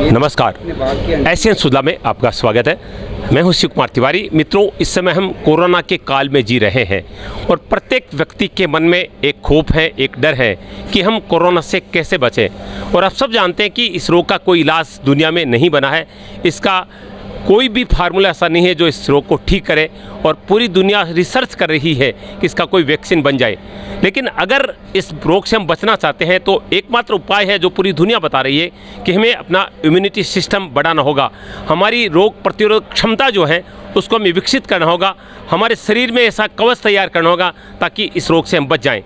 नमस्कार, एशियन सुधा में आपका स्वागत है। मैं हूं शिव कुमार तिवारी। मित्रों, इस समय हम कोरोना के काल में जी रहे हैं और प्रत्येक व्यक्ति के मन में एक खौफ है, एक डर है कि हम कोरोना से कैसे बचें। और आप सब जानते हैं कि इस रोग का कोई इलाज दुनिया में नहीं बना है। इसका कोई भी फार्मूला ऐसा नहीं है जो इस रोग को ठीक करे, और पूरी दुनिया रिसर्च कर रही है कि इसका कोई वैक्सीन बन जाए। लेकिन अगर इस रोग से हम बचना चाहते हैं तो एकमात्र उपाय है जो पूरी दुनिया बता रही है कि हमें अपना इम्यूनिटी सिस्टम बढ़ाना होगा। हमारी रोग प्रतिरोधक क्षमता जो है उसको हमें विकसित करना होगा। हमारे शरीर में ऐसा कवच तैयार करना होगा ताकि इस रोग से हम बच जाएं।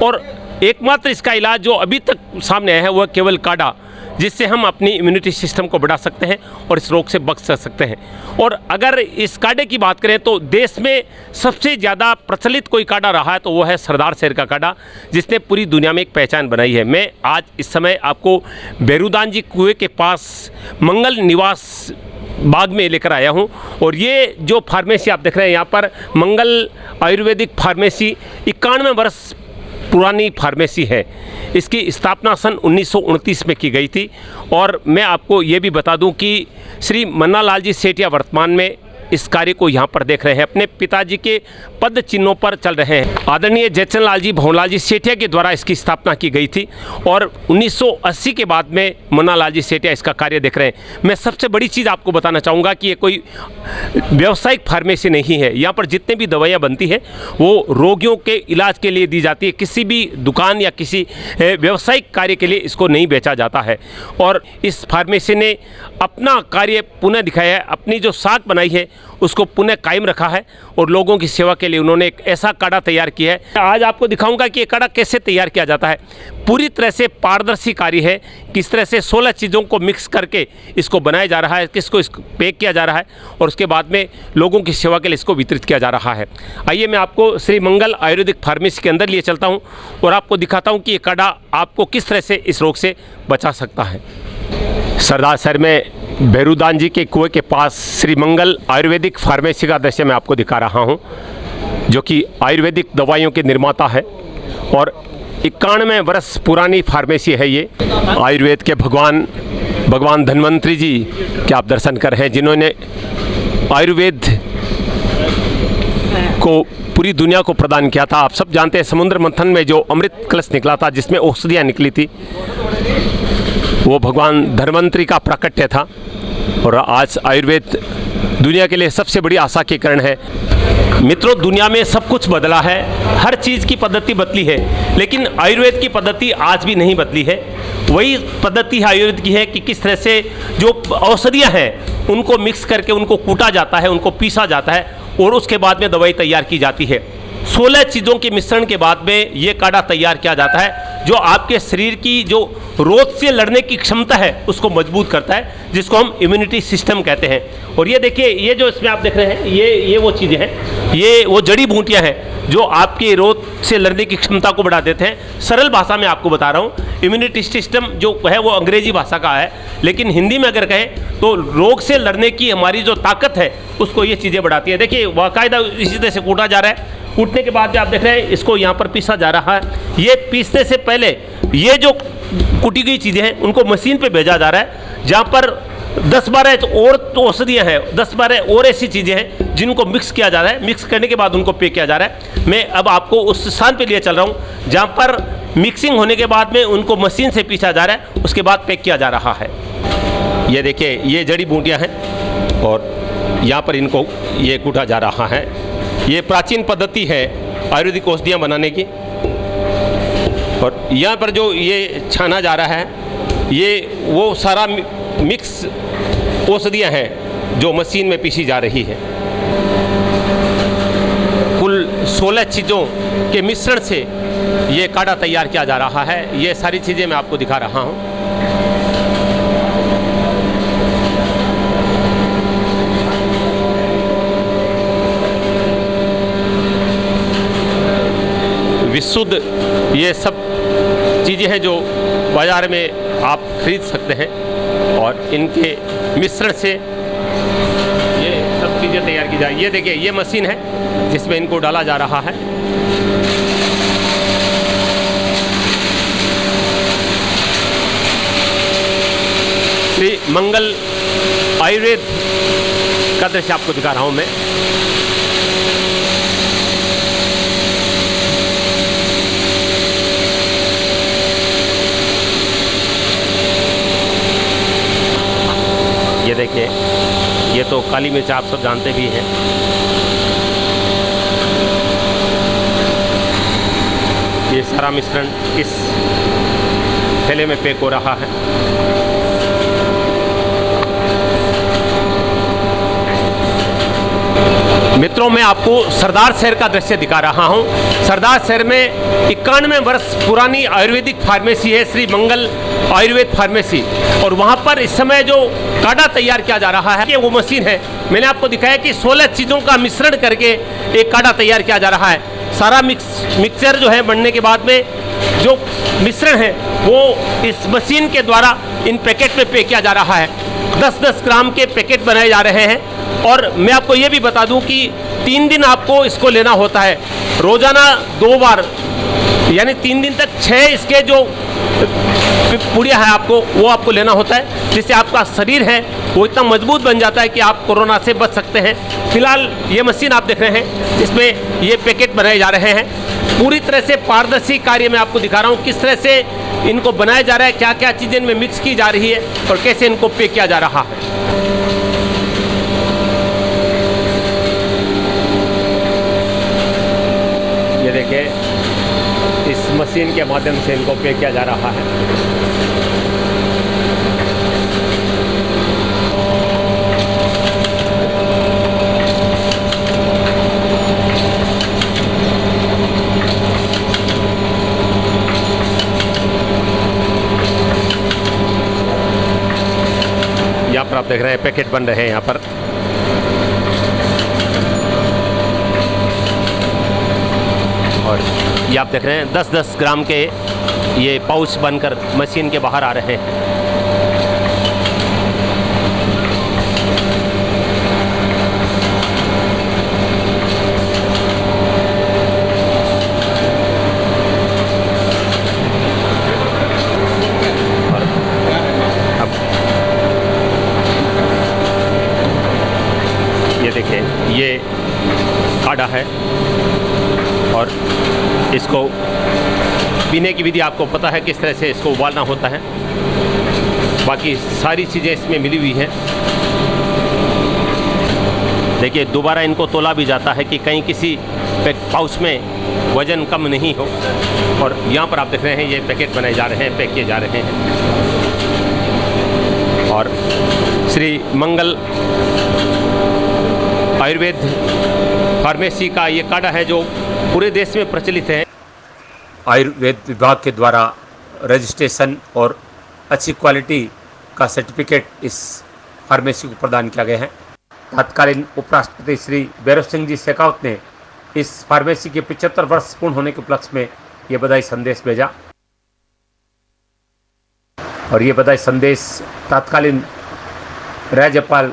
और एकमात्र इसका इलाज जो अभी तक सामने आया है वह केवल काढ़ा, जिससे हम अपनी इम्यूनिटी सिस्टम को बढ़ा सकते हैं और इस रोग से बच सकते हैं। और अगर इस काढ़े की बात करें तो देश में सबसे ज़्यादा प्रचलित कोई काढ़ा रहा है तो वो है सरदार शहर का काढ़ा, जिसने पूरी दुनिया में एक पहचान बनाई है। मैं आज इस समय आपको बेरुदान जी कुएं के पास मंगल निवास बाग में लेकर आया हूं। और ये जो फार्मेसी आप देख रहे हैं यहाँ पर मंगल आयुर्वेदिक फार्मेसी 91 वर्ष पुरानी फार्मेसी है। इसकी स्थापना सन 1929 में की गई थी। और मैं आपको ये भी बता दूं कि श्री मन्नालाल जी सेठिया वर्तमान में इस कार्य को यहाँ पर देख रहे हैं, अपने पिताजी के पद चिन्हों पर चल रहे हैं। आदरणीय जयचंद लाल जी भवनलाल जी सेठिया के द्वारा इसकी स्थापना की गई थी और 1980 के बाद में मन्नालाल जी सेठिया इसका कार्य देख रहे हैं। मैं सबसे बड़ी चीज़ आपको बताना चाहूँगा कि ये कोई व्यावसायिक फार्मेसी नहीं है। यहाँ पर जितने भी दवाइयाँ बनती है वो रोगियों के इलाज के लिए दी जाती है। किसी भी दुकान या किसी व्यावसायिक कार्य के लिए इसको नहीं बेचा जाता है। और इस फार्मेसी ने अपना कार्य पुनः दिखाया है, अपनी जो साख बनाई है उसको पुनः कायम रखा है और लोगों की सेवा के लिए उन्होंने एक ऐसा काढ़ा तैयार किया है। आज आपको दिखाऊंगा कि ये काढ़ा कैसे तैयार किया जाता है। पूरी तरह से पारदर्शी कार्य है, किस तरह से 16 चीज़ों को मिक्स करके इसको बनाया जा रहा है, किसको इसको पैक किया जा रहा है और उसके बाद में लोगों की सेवा के लिए इसको वितरित किया जा रहा है। आइए मैं आपको श्री मंगल आयुर्वेदिक फार्मेसी के अंदर लिए चलता हूँ और आपको दिखाता हूँ कि ये काढ़ा आपको किस तरह से इस रोग से बचा सकता है। सरदार शहर में बेरुदान जी के कुएं के पास श्री मंगल आयुर्वेदिक फार्मेसी का दृश्य मैं आपको दिखा रहा हूं, जो कि आयुर्वेदिक दवाइयों के निर्माता है और 91 वर्ष पुरानी फार्मेसी है। ये आयुर्वेद के भगवान धन्वंतरी जी के आप दर्शन कर रहे हैं, जिन्होंने आयुर्वेद को पूरी दुनिया को प्रदान किया था। आप सब जानते हैं समुद्र मंथन में जो अमृत कलश निकला था जिसमें औषधियाँ निकली थी, वो भगवान धन्वंतरी का प्राकट्य था। और आज आयुर्वेद दुनिया के लिए सबसे बड़ी आशा के किरण है। मित्रों, दुनिया में सब कुछ बदला है, हर चीज़ की पद्धति बदली है, लेकिन आयुर्वेद की पद्धति आज भी नहीं बदली है। वही पद्धति आयुर्वेद की है कि किस तरह से जो औषधियाँ हैं उनको मिक्स करके उनको कूटा जाता है, उनको पीसा जाता है और उसके बाद में दवाई तैयार की जाती है। 16 चीज़ों के मिश्रण के बाद में ये काढ़ा तैयार किया जाता है, जो आपके शरीर की जो रोग से लड़ने की क्षमता है उसको मजबूत करता है, जिसको हम इम्यूनिटी सिस्टम कहते हैं। और ये देखिए, ये जो इसमें आप देख रहे हैं ये वो चीज़ें हैं, ये वो जड़ी बूटियां हैं जो आपके रोग से लड़ने की क्षमता को बढ़ा देते हैं। सरल भाषा में आपको बता रहा हूँ, इम्यूनिटी सिस्टम जो है वो अंग्रेजी भाषा का है, लेकिन हिंदी में अगर कहें तो रोग से लड़ने की हमारी जो ताकत है उसको ये चीज़ें बढ़ाती है। देखिए, बाकायदा इसी तरह से कूटा जा रहा है। कूटने के बाद आप देख रहे हैं इसको यहाँ पर पीसा जा रहा है। ये पीसने से पहले ये जो कुटी गई चीज़ें हैं उनको मशीन पे भेजा जा रहा है, जहाँ पर 10-12 और तो औषधियाँ हैं, 10-12 और ऐसी चीज़ें हैं जिनको मिक्स किया जा रहा है। मिक्स करने के बाद उनको पैक किया जा रहा है। मैं अब आपको उस स्थान पे लिए चल रहा हूँ जहाँ पर मिक्सिंग होने के बाद में उनको मशीन से पीसा जा रहा है, उसके बाद पैक किया जा रहा है। ये देखिए, ये जड़ी बूटियाँ हैं और यहाँ पर इनको ये कूटा जा रहा है। ये प्राचीन पद्धति है आयुर्वेदिक औषधियाँ बनाने की। और यहाँ पर जो ये छाना जा रहा है ये वो सारा मिक्स औषधियाँ हैं जो मशीन में पीसी जा रही है। कुल 16 चीज़ों के मिश्रण से ये काढ़ा तैयार किया जा रहा है। ये सारी चीज़ें मैं आपको दिखा रहा हूँ। विशुद्ध ये सब चीज़ें हैं जो बाज़ार में आप खरीद सकते हैं और इनके मिश्रण से ये सब चीज़ें तैयार की जाए। ये देखिए, ये मशीन है जिसमें इनको डाला जा रहा है। श्री मंगल आयुर्वेद का दृश्य आपको दिखा रहा हूँ मैं। ये देखिए, ये तो काली मिर्च आप सब जानते भी हैं। ये सारा मिश्रण इस थैले में पैक हो रहा है। मित्रों, मैं आपको सरदार शहर का दृश्य दिखा रहा हूं। सरदार शहर में 91 वर्ष पुरानी आयुर्वेदिक फार्मेसी है, श्री मंगल आयुर्वेद फार्मेसी। और वहां पर इस समय जो काढ़ा तैयार किया जा रहा है, ये वो मशीन है। मैंने आपको दिखाया कि 16 चीज़ों का मिश्रण करके एक काढ़ा तैयार किया जा रहा है। सारा मिक्सचर जो है बनने के बाद में जो मिश्रण है वो इस मशीन के द्वारा इन पैकेट में पैक किया जा रहा है। 10-10 ग्राम के पैकेट बनाए जा रहे हैं। और मैं आपको ये भी बता दूं कि 3 दिन आपको इसको लेना होता है, रोजाना 2 बार, यानी 3 दिन तक 6 इसके जो पुड़िया है आपको वो आपको लेना होता है, जिससे आपका शरीर है वो इतना मजबूत बन जाता है कि आप कोरोना से बच सकते हैं। फिलहाल ये मशीन आप देख रहे हैं, जिसमें ये पैकेट बनाए जा रहे हैं। पूरी तरह से पारदर्शी कार्य मैं आपको दिखा रहा हूँ, किस तरह से इनको बनाया जा रहा है, क्या क्या चीज़ें इनमें मिक्स की जा रही है और कैसे इनको पैक किया जा रहा है। ये देखिए, इस मशीन के माध्यम से इनको पैक किया जा रहा है। यहाँ पर आप देख रहे हैं पैकेट बन रहे हैं यहाँ पर। और ये आप देख रहे हैं 10-10 ग्राम के ये पाउच बनकर मशीन के बाहर आ रहे हैं। और अब ये देखिए, ये काढ़ा है और इसको पीने की विधि आपको पता है, किस तरह से इसको उबालना होता है। बाकी सारी चीज़ें इसमें मिली हुई हैं। देखिए, दोबारा इनको तोला भी जाता है कि कहीं किसी पाउच में वज़न कम नहीं हो। और यहाँ पर आप देख रहे हैं ये पैकेट बनाए जा रहे हैं, पैक किए जा रहे हैं। और श्री मंगल आयुर्वेद फार्मेसी का ये काढ़ा है जो पूरे देश में प्रचलित है। आयुर्वेद विभाग के द्वारा रजिस्ट्रेशन और अच्छी क्वालिटी का सर्टिफिकेट इस फार्मेसी को प्रदान किया गया है। तत्कालीन उपराष्ट्रपति श्री भैरव सिंह जी शेखावत ने इस फार्मेसी के 75 वर्ष पूर्ण होने के उपलक्ष्य में ये बधाई संदेश भेजा। और ये बधाई संदेश तत्कालीन राज्यपाल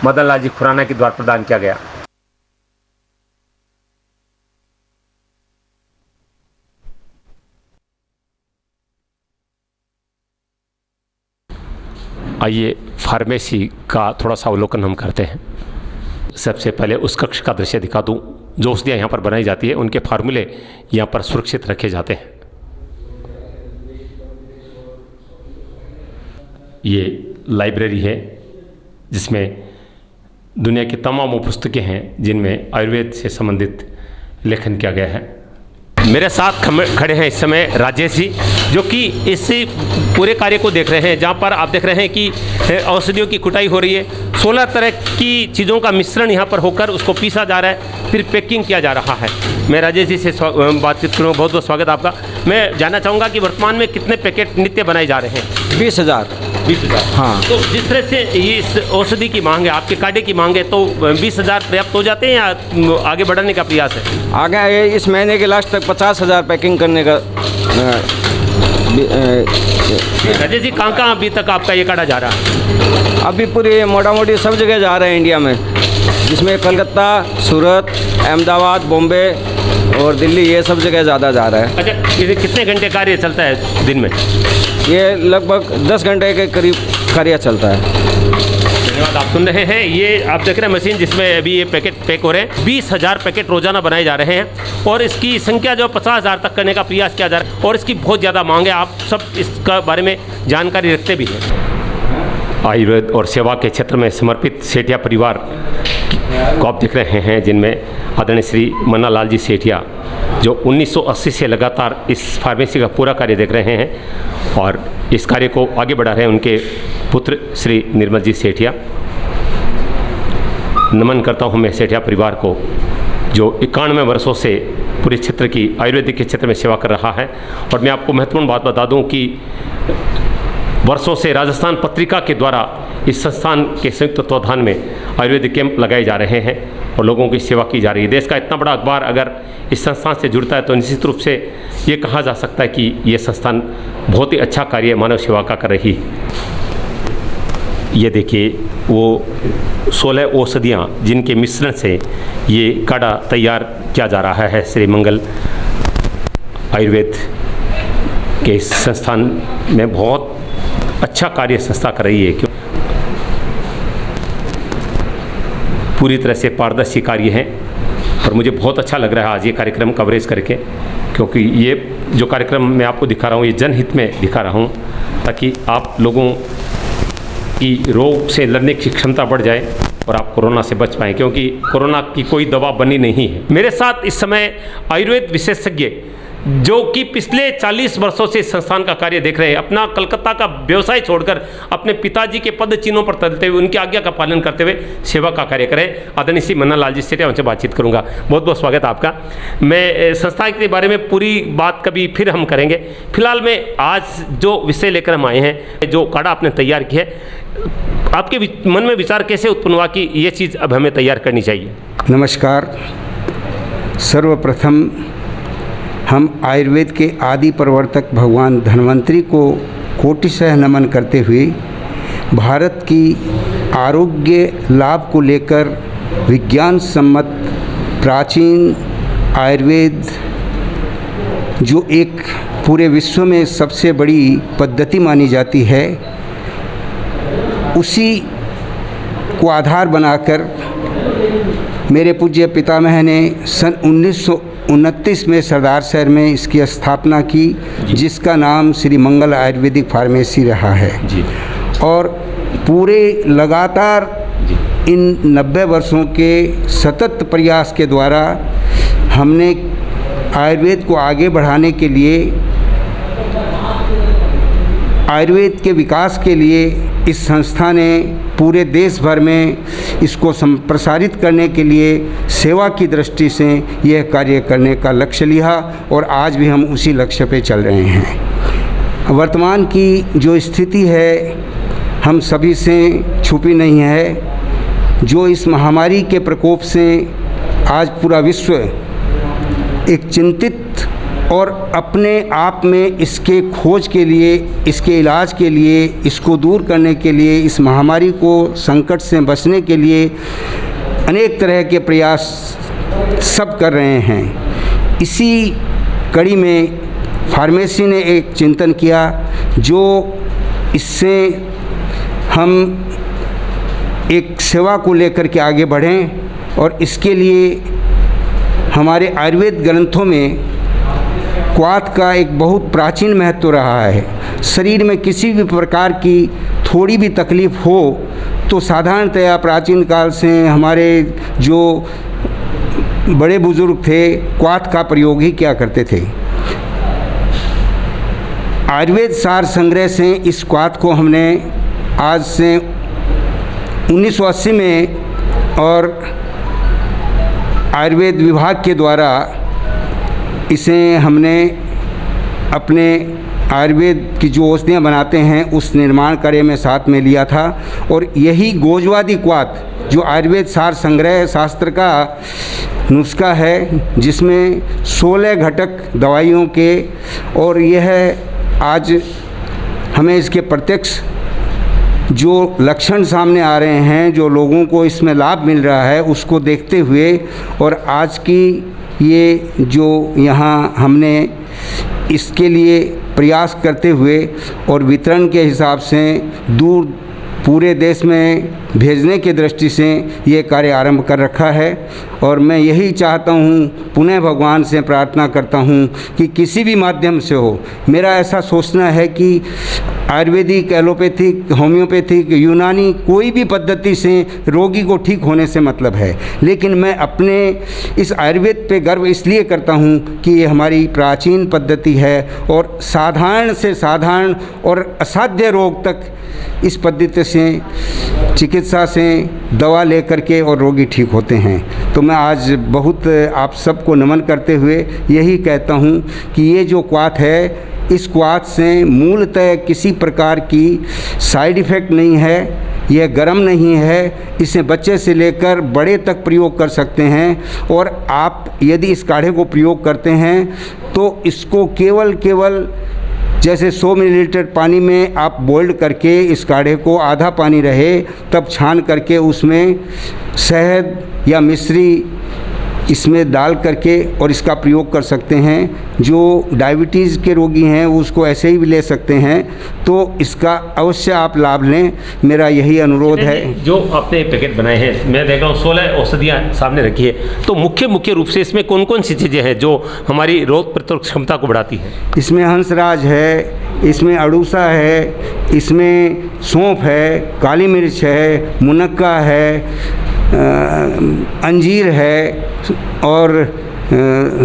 मदन लाल जी खुराना के द्वारा प्रदान किया गया। आइए फार्मेसी का थोड़ा सा अवलोकन हम करते हैं। सबसे पहले उस कक्ष का दृश्य दिखा दूं, जो औषधियाँ यहाँ पर बनाई जाती है उनके फार्मूले यहाँ पर सुरक्षित रखे जाते हैं। ये लाइब्रेरी है जिसमें दुनिया की तमाम पुस्तकें हैं जिनमें आयुर्वेद से संबंधित लेखन किया गया है। मेरे साथ खड़े हैं इस समय राजेश जी, जो कि इस पूरे कार्य को देख रहे हैं, जहाँ पर आप देख रहे हैं कि औषधियों की कुटाई हो रही है। 16 तरह की चीज़ों का मिश्रण यहाँ पर होकर उसको पीसा जा रहा है, फिर पैकिंग किया जा रहा है। मैं राजेश जी से बातचीत करूँ। बहुत बहुत स्वागत आपका। मैं जानना चाहूँगा कि वर्तमान में कितने पैकेट नित्य बनाए जा रहे हैं? 20,000। 20,000। हाँ। तो जिस तरह से ये इस औषधि की मांग है, आपके काढ़े की मांग है, तो 20,000 पर्याप्त हो जाते हैं या आगे बढ़ाने का प्रयास है? आगे इस महीने के लास्ट तक 50,000 पैकिंग करने का। राजेश जी, कहाँ अभी तक आपका ये काढ़ा जा रहा है? अभी पूरी मोटा मोटी सब जगह जा रहे हैं इंडिया में, जिसमें कलकत्ता, सूरत, अहमदाबाद, बॉम्बे और दिल्ली, ये सब जगह ज़्यादा जा रहा है। अच्छा, ये कितने घंटे कार्य चलता है दिन में? ये लगभग 10 घंटे के करीब कार्य चलता है। धन्यवाद। आप सुन रहे हैं, ये आप देख रहे हैं मशीन जिसमें अभी ये पैकेट पैक हो रहे हैं। 20,000 पैकेट रोजाना बनाए जा रहे हैं और इसकी संख्या जो 50,000 तक करने का प्रयास किया जा रहा है और इसकी बहुत ज़्यादा मांग है। आप सब इसका बारे में जानकारी रखते भी हैं। आयुर्वेद और सेवा के क्षेत्र में समर्पित सेठिया परिवार को आप देख रहे हैं, जिनमें आदरणीय श्री मन्ना लाल जी सेठिया जो 1980 से लगातार इस फार्मेसी का पूरा कार्य देख रहे हैं और इस कार्य को आगे बढ़ा रहे हैं उनके पुत्र श्री निर्मल जी सेठिया। नमन करता हूं मैं सेठिया परिवार को जो 91 वर्षों से पूरे क्षेत्र की आयुर्वेदिक के क्षेत्र में सेवा कर रहा है। और मैं आपको महत्वपूर्ण बात बता दूं कि वर्षों से राजस्थान पत्रिका के द्वारा इस संस्थान के संयुक्त तत्वाधान में आयुर्वेदिक कैंप लगाए जा रहे हैं और लोगों की सेवा की जा रही है। देश का इतना बड़ा अखबार अगर इस संस्थान से जुड़ता है तो निश्चित रूप से ये कहा जा सकता है कि ये संस्थान बहुत ही अच्छा कार्य मानव सेवा का कर रही है। ये देखिए वो 16 औषधियाँ जिनके मिश्रण से ये काढ़ा तैयार किया जा रहा है श्री मंगल आयुर्वेद के इस संस्थान में बहुत अच्छा कार्य संस्था कर रही है। क्यों पूरी तरह से पारदर्शी कार्य है और मुझे बहुत अच्छा लग रहा है आज ये कार्यक्रम कवरेज करके, क्योंकि ये जो कार्यक्रम मैं आपको दिखा रहा हूँ ये जनहित में दिखा रहा हूँ ताकि आप लोगों की रोग से लड़ने की क्षमता बढ़ जाए और आप कोरोना से बच पाएँ, क्योंकि कोरोना की कोई दवा बनी नहीं है। मेरे साथ इस समय आयुर्वेद विशेषज्ञ जो कि पिछले 40 वर्षों से इस संस्थान का कार्य देख रहे हैं, अपना कलकत्ता का व्यवसाय छोड़कर अपने पिताजी के पद चिन्हों पर चलते हुए उनकी आज्ञा का पालन करते हुए सेवा का कार्य करें, आदरणीय श्री मन्ना लाल जी सेठिया, उनसे बातचीत करूंगा। बहुत बहुत स्वागत आपका। मैं संस्था के बारे में पूरी बात कभी फिर हम करेंगे। फिलहाल में आज जो विषय लेकर हम आए हैं, जो काढ़ा आपने तैयार किया है, आपके मन में विचार कैसे उत्पन्न हुआ कि ये चीज़ अब हमें तैयार करनी चाहिए? नमस्कार। सर्वप्रथम हम आयुर्वेद के आदि प्रवर्तक भगवान धन्वंतरी को कोटिशः नमन करते हुए भारत की आरोग्य लाभ को लेकर विज्ञान सम्मत प्राचीन आयुर्वेद जो एक पूरे विश्व में सबसे बड़ी पद्धति मानी जाती है, उसी को आधार बनाकर मेरे पूज्य पितामह ने सन 1929 में सरदार शहर में इसकी स्थापना की, जिसका नाम श्री मंगल आयुर्वेदिक फार्मेसी रहा है जी। और पूरे लगातार इन 90 वर्षों के सतत प्रयास के द्वारा हमने आयुर्वेद को आगे बढ़ाने के लिए, आयुर्वेद के विकास के लिए इस संस्था ने पूरे देश भर में इसको प्रसारित करने के लिए सेवा की दृष्टि से यह कार्य करने का लक्ष्य लिया और आज भी हम उसी लक्ष्य पे चल रहे हैं। वर्तमान की जो स्थिति है हम सभी से छुपी नहीं है। जो इस महामारी के प्रकोप से आज पूरा विश्व एक चिंतित और अपने आप में इसके खोज के लिए, इसके इलाज के लिए, इसको दूर करने के लिए, इस महामारी को संकट से बचने के लिए अनेक तरह के प्रयास सब कर रहे हैं। इसी कड़ी में फार्मेसी ने एक चिंतन किया जो इससे हम एक सेवा को लेकर के आगे बढ़ें और इसके लिए हमारे आयुर्वेद ग्रंथों में क्वाथ का एक बहुत प्राचीन महत्व रहा है। शरीर में किसी भी प्रकार की थोड़ी भी तकलीफ़ हो तो साधारणतया प्राचीन काल से हमारे जो बड़े बुजुर्ग थे क्वाथ का प्रयोग ही किया करते थे। आयुर्वेद सार संग्रह से इस क्वाथ को हमने आज से 1980 में और आयुर्वेद विभाग के द्वारा इसे हमने अपने आयुर्वेद की जो औषधियाँ बनाते हैं उस निर्माण कार्य में साथ में लिया था। और यही गोजवादी क्वाथ जो आयुर्वेद सार संग्रह शास्त्र का नुस्खा है, जिसमें 16 घटक दवाइयों के, और यह आज हमें इसके प्रत्यक्ष जो लक्षण सामने आ रहे हैं, जो लोगों को इसमें लाभ मिल रहा है, उसको देखते हुए और आज की ये जो यहाँ हमने इसके लिए प्रयास करते हुए और वितरण के हिसाब से दूर पूरे देश में भेजने की दृष्टि से ये कार्य आरंभ कर रखा है। और मैं यही चाहता हूँ, पुनः भगवान से प्रार्थना करता हूँ कि किसी भी माध्यम से हो, मेरा ऐसा सोचना है कि आयुर्वेदिक, एलोपैथिक, होम्योपैथिक, यूनानी कोई भी पद्धति से रोगी को ठीक होने से मतलब है, लेकिन मैं अपने इस आयुर्वेद पे गर्व इसलिए करता हूँ कि ये हमारी प्राचीन पद्धति है और साधारण से साधारण और असाध्य रोग तक इस पद्धति से, चिकित्सा से दवा लेकर के और रोगी ठीक होते हैं। तो मैं आज बहुत आप सबको नमन करते हुए यही कहता हूँ कि ये जो क्वाथ है, इस क्वाथ से मूलतः किसी प्रकार की साइड इफ़ेक्ट नहीं है, यह गर्म नहीं है, इसे बच्चे से लेकर बड़े तक प्रयोग कर सकते हैं। और आप यदि इस काढ़े को प्रयोग करते हैं तो इसको केवल जैसे 100 मिलीलीटर पानी में आप बॉइल्ड करके इस काढ़े को आधा पानी रहे तब छान करके उसमें शहद या मिश्री इसमें डाल करके और इसका प्रयोग कर सकते हैं। जो डायबिटीज़ के रोगी हैं उसको ऐसे ही भी ले सकते हैं, तो इसका अवश्य आप लाभ लें, मेरा यही अनुरोध है। जो आपने पैकेट बनाए हैं, मैं देख रहा हूँ 16 औषधियाँ सामने रखी है, तो मुख्य रूप से इसमें कौन कौन सी चीज़ें हैं जो हमारी रोग प्रतिरोधक क्षमता को बढ़ाती है? इसमें हंसराज है, इसमें अड़ूसा है, इसमें सौंफ है, काली मिर्च है, मुनक्का है, अंजीर है और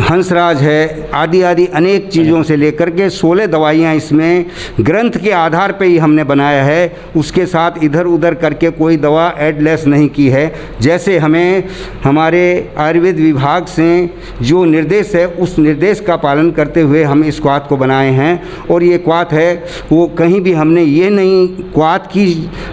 हंसराज है, आदि अनेक चीज़ों से लेकर के 16 दवाइयाँ इसमें ग्रंथ के आधार पे ही हमने बनाया है। उसके साथ इधर उधर करके कोई दवा एडलेस नहीं की है। जैसे हमें हमारे आयुर्वेद विभाग से जो निर्देश है उस निर्देश का पालन करते हुए हम इस क्वाथ को बनाए हैं। और ये क्वाथ है वो कहीं भी हमने ये नहीं, क्वाथ की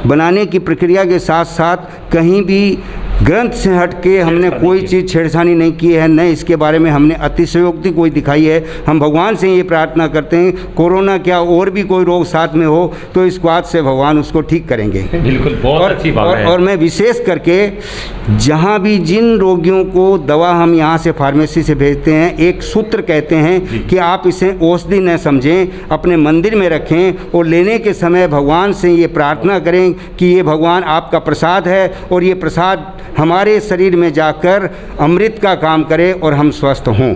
बनाने की प्रक्रिया के साथ साथ कहीं भी ग्रंथ से हट के हमने कोई चीज़ छेड़छानी नहीं की है, न इसके बारे में हमने अतिशयोक्ति कोई दिखाई है। हम भगवान से ये प्रार्थना करते हैं, कोरोना क्या और भी कोई रोग साथ में हो तो इस क्वाथ से भगवान उसको ठीक करेंगे। बिल्कुल, बहुत अच्छी बात है। और मैं विशेष करके जहाँ भी जिन रोगियों को दवा हम यहाँ से फार्मेसी से भेजते हैं, एक सूत्र कहते हैं कि आप इसे औषधि न समझें, अपने मंदिर में रखें और लेने के समय भगवान से ये प्रार्थना करें कि ये भगवान आपका प्रसाद है और ये प्रसाद हमारे शरीर में जाकर अमृत का काम करे और हम स्वस्थ हों।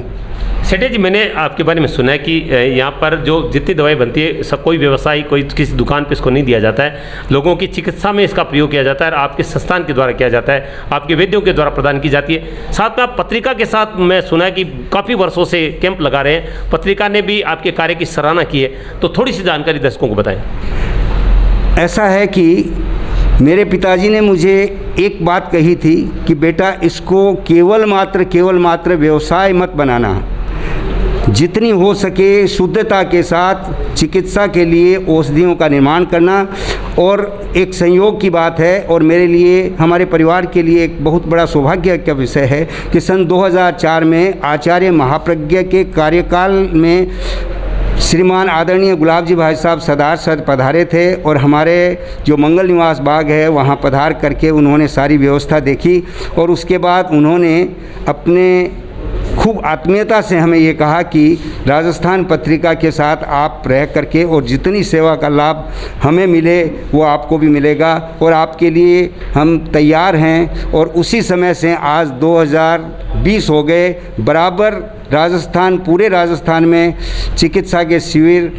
सेठे जी, मैंने आपके बारे में सुना है कि यहाँ पर जो जितनी दवाई बनती है, सब कोई व्यवसायी, कोई किसी दुकान पे इसको नहीं दिया जाता है, लोगों की चिकित्सा में इसका प्रयोग किया जाता है और आपके संस्थान के द्वारा किया जाता है, आपके वैद्यों के द्वारा प्रदान की जाती है। साथ में आप पत्रिका के साथ मैं सुना है कि काफ़ी वर्षों से कैंप लगा रहे हैं, पत्रिका ने भी आपके कार्य की सराहना की है, तो थोड़ी सी जानकारी दर्शकों को बताएँ। ऐसा है कि मेरे पिताजी ने मुझे एक बात कही थी कि बेटा, इसको केवल मात्र व्यवसाय मत बनाना, जितनी हो सके शुद्धता के साथ चिकित्सा के लिए औषधियों का निर्माण करना। और एक संयोग की बात है और मेरे लिए, हमारे परिवार के लिए एक बहुत बड़ा सौभाग्य का विषय है कि सन 2004 में आचार्य महाप्रज्ञ के कार्यकाल में श्रीमान आदरणीय गुलाब जी भाई साहब सरदार सर पधारे थे और हमारे जो मंगल निवास बाग है वहाँ पधार करके उन्होंने सारी व्यवस्था देखी और उसके बाद उन्होंने अपने खूब आत्मीयता से हमें ये कहा कि राजस्थान पत्रिका के साथ आप रह करके और जितनी सेवा का लाभ हमें मिले वो आपको भी मिलेगा और आपके लिए हम तैयार हैं। और उसी समय से आज 2020 हो गए, बराबर राजस्थान, पूरे राजस्थान में चिकित्सा के शिविर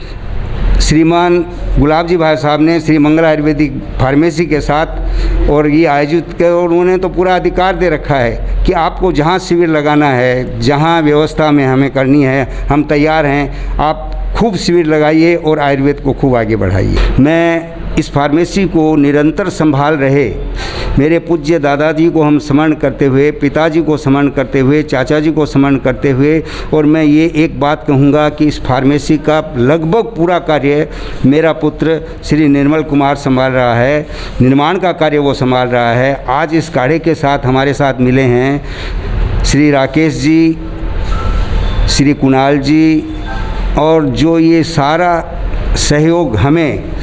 श्रीमान गुलाब जी भाई साहब ने श्री मंगल आयुर्वेदिक फार्मेसी के साथ और ये आयोजित किया। और उन्होंने तो पूरा अधिकार दे रखा है कि आपको जहाँ शिविर लगाना है, जहाँ व्यवस्था में हमें करनी है, हम तैयार हैं। आप खूब शिविर लगाइए और आयुर्वेद को खूब आगे बढ़ाइए। मैं इस फार्मेसी को निरंतर संभाल रहे मेरे पूज्य दादाजी को हम स्मरण करते हुए, पिताजी को स्मरण करते हुए, चाचा जी को स्मरण करते हुए, और मैं ये एक बात कहूँगा कि इस फार्मेसी का लगभग पूरा कार्य मेरा पुत्र श्री निर्मल कुमार संभाल रहा है, निर्माण का कार्य वो संभाल रहा है। आज इस काढ़े के साथ हमारे साथ मिले हैं श्री राकेश जी, श्री कुणाल जी, और जो ये सारा सहयोग हमें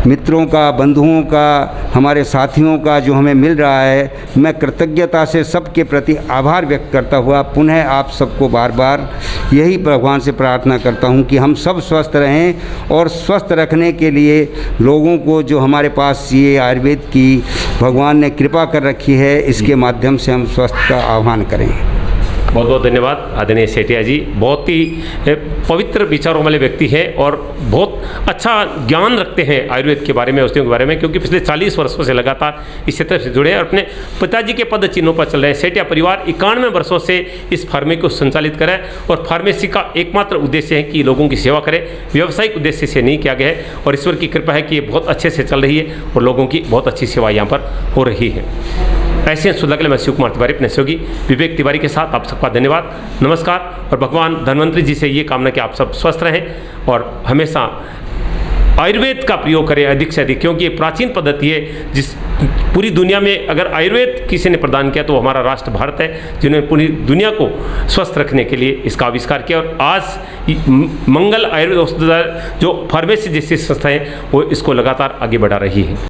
मित्रों का, बंधुओं का, हमारे साथियों का जो हमें मिल रहा है, मैं कृतज्ञता से सबके प्रति आभार व्यक्त करता हुआ पुनः आप सबको बार बार यही भगवान से प्रार्थना करता हूँ कि हम सब स्वस्थ रहें और स्वस्थ रखने के लिए लोगों को जो हमारे पास ये आयुर्वेद की भगवान ने कृपा कर रखी है, इसके माध्यम से हम स्वस्थ का आह्वान करें। बहुत बहुत धन्यवाद आदरणीय सेठिया जी। बहुत ही पवित्र विचारों वाले व्यक्ति हैं और बहुत अच्छा ज्ञान रखते हैं आयुर्वेद के बारे में, औषधियों के बारे में, क्योंकि पिछले 40 वर्षों से लगातार इस क्षेत्र से जुड़े हैं और अपने पिताजी के पद चिन्हों पर चल रहे हैं। सेठिया परिवार 91 वर्षों से इस फार्मे को संचालित करे और फार्मेसी का एकमात्र उद्देश्य है कि लोगों की सेवा करे, व्यावसायिक उद्देश्य से नहीं किया गया है और ईश्वर की कृपा है कि ये बहुत अच्छे से चल रही है और लोगों की बहुत अच्छी सेवा यहाँ पर हो रही है। ऐसे सुनने के लिए मैं शिव कुमार तिवारी अपने सहयोगी विवेक तिवारी के साथ आप सबका धन्यवाद, नमस्कार। और भगवान धन्वंतरी जी से ये कामना कि आप सब स्वस्थ रहें और हमेशा आयुर्वेद का प्रयोग करें अधिक से अधिक, क्योंकि ये प्राचीन पद्धति है जिस पूरी दुनिया में अगर आयुर्वेद किसी ने प्रदान किया तो हमारा राष्ट्र भारत है, जिन्होंने पूरी दुनिया को स्वस्थ रखने के लिए इसका आविष्कार किया। और आज मंगल आयुर्वेद जो फार्मेसी जैसी संस्थाएं वो इसको लगातार आगे बढ़ा रही है।